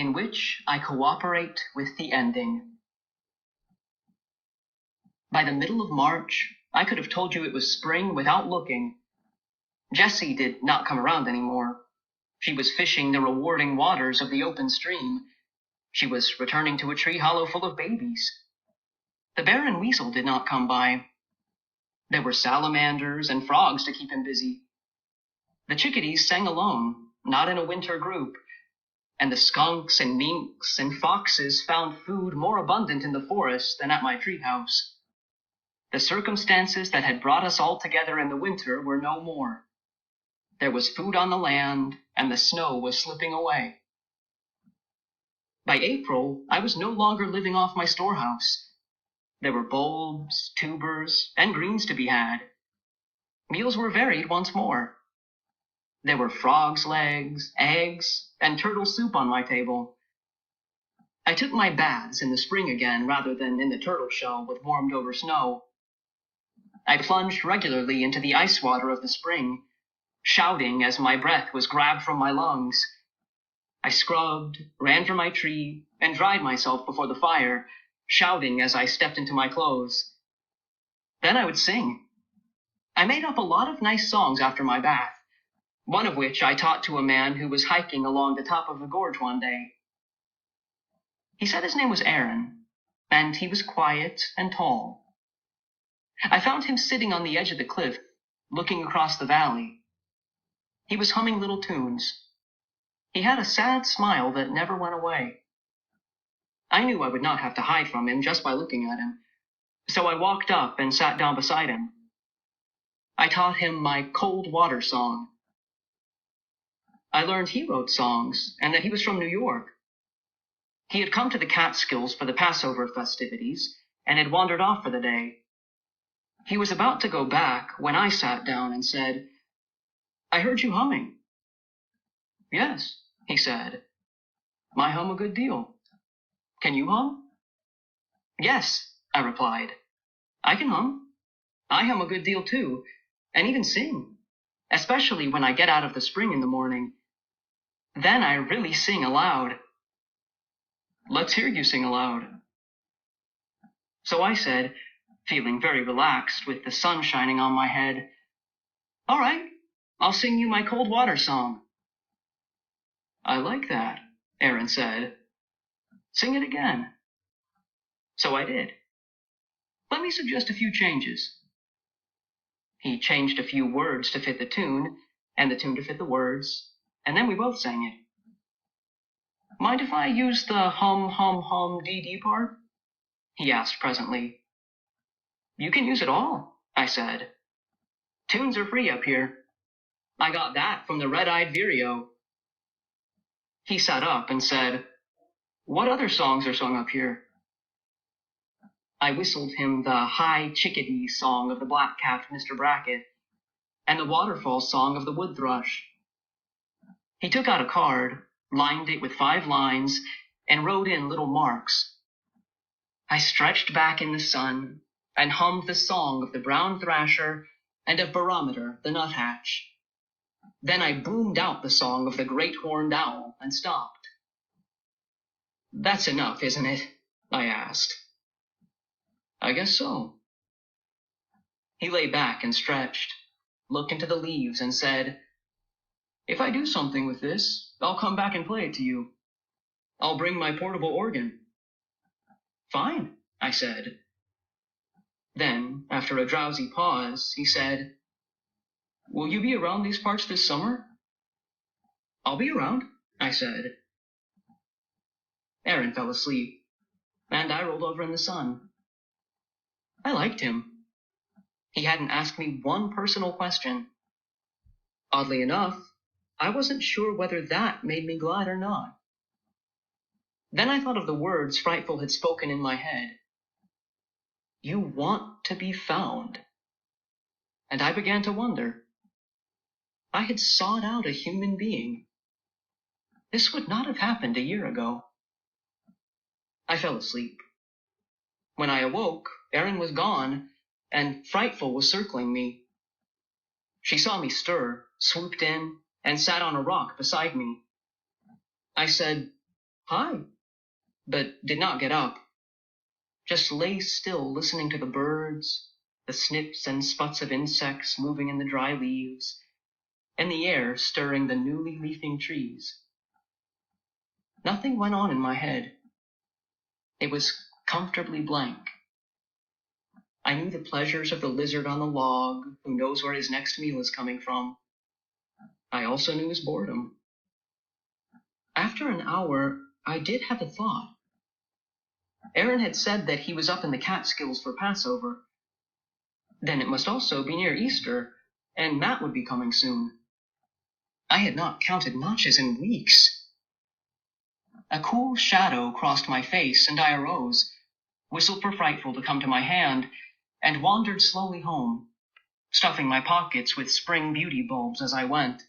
in which I cooperate with the ending. By the middle of March, I could have told you it was spring without looking. Jessie did not come around anymore. She was fishing the rewarding waters of the open stream. She was returning to a tree hollow full of babies. The bear and weasel did not come by. There were salamanders and frogs to keep him busy. The chickadees sang alone, not in a winter group, and the skunks and minks and foxes found food more abundant in the forest than at my treehouse. The circumstances that had brought us all together in the winter were no more. There was food on the land, and the snow was slipping away. By April, I was no longer living off my storehouse. There were bulbs, tubers, and greens to be had. Meals were varied once more. There were frogs' legs, eggs, and turtle soup on my table. I took my baths in the spring again rather than in the turtle shell with warmed-over snow. I plunged regularly into the ice water of the spring, shouting as my breath was grabbed from my lungs. I scrubbed, ran for my tree, and dried myself before the fire, shouting as I stepped into my clothes. Then I would sing. I made up a lot of nice songs after my bath, one of which I taught to a man who was hiking along the top of the gorge one day. He said his name was Aaron, and he was quiet and tall. I found him sitting on the edge of the cliff, looking across the valley. He was humming little tunes. He had a sad smile that never went away. I knew I would not have to hide from him just by looking at him, so I walked up and sat down beside him. I taught him my cold water song. I learned he wrote songs and that he was from New York. He had come to the Catskills for the Passover festivities and had wandered off for the day. He was about to go back when I sat down and said, "I heard you humming." "Yes," he said. "I hum a good deal. Can you hum?" "Yes," I replied. "I can hum. I hum a good deal too, and even sing, especially when I get out of the spring in the morning. Then I really sing aloud." "Let's hear you sing aloud." So I said, feeling very relaxed with the sun shining on my head, "All right, I'll sing you my cold water song." "I like that," Aaron said. "Sing it again." So I did. "Let me suggest a few changes." He changed a few words to fit the tune, and the tune to fit the words, and then we both sang it. "Mind if I use the hum, hum, hum, dee, dee part?" he asked presently. "You can use it all," I said. "Tunes are free up here. I got that from the red-eyed vireo." He sat up and said, "What other songs are sung up here?" I whistled him the high chickadee song of the black-capped Mr. Brackett and the waterfall song of the wood thrush. He took out a card, lined it with 5 lines, and wrote in little marks. I stretched back in the sun and hummed the song of the brown thrasher and of Barometer, the nuthatch. Then I boomed out the song of the great horned owl and stopped. "That's enough, isn't it?" I asked. "I guess so." He lay back and stretched, looked into the leaves and said, "If I do something with this, I'll come back and play it to you. I'll bring my portable organ." "Fine," I said. Then, after a drowsy pause, he said, "Will you be around these parts this summer?" "I'll be around," I said. Aaron fell asleep, and I rolled over in the sun. I liked him. He hadn't asked me one personal question. Oddly enough, I wasn't sure whether that made me glad or not. Then I thought of the words Frightful had spoken in my head. "You want to be found." And I began to wonder. I had sought out a human being. This would not have happened a year ago. I fell asleep. When I awoke, Erin was gone, and Frightful was circling me. She saw me stir, swooped in, and sat on a rock beside me. I said, "Hi," but did not get up. Just lay still, listening to the birds, the snips and sputs of insects moving in the dry leaves, and the air stirring the newly leafing trees. Nothing went on in my head. It was comfortably blank. I knew the pleasures of the lizard on the log, who knows where his next meal is coming from. I also knew his boredom. After an hour, I did have a thought. Aaron had said that he was up in the Catskills for Passover. Then it must also be near Easter, and Matt would be coming soon. I had not counted notches in weeks. A cool shadow crossed my face, and I arose, whistled for Frightful to come to my hand, and wandered slowly home, stuffing my pockets with spring beauty bulbs as I went.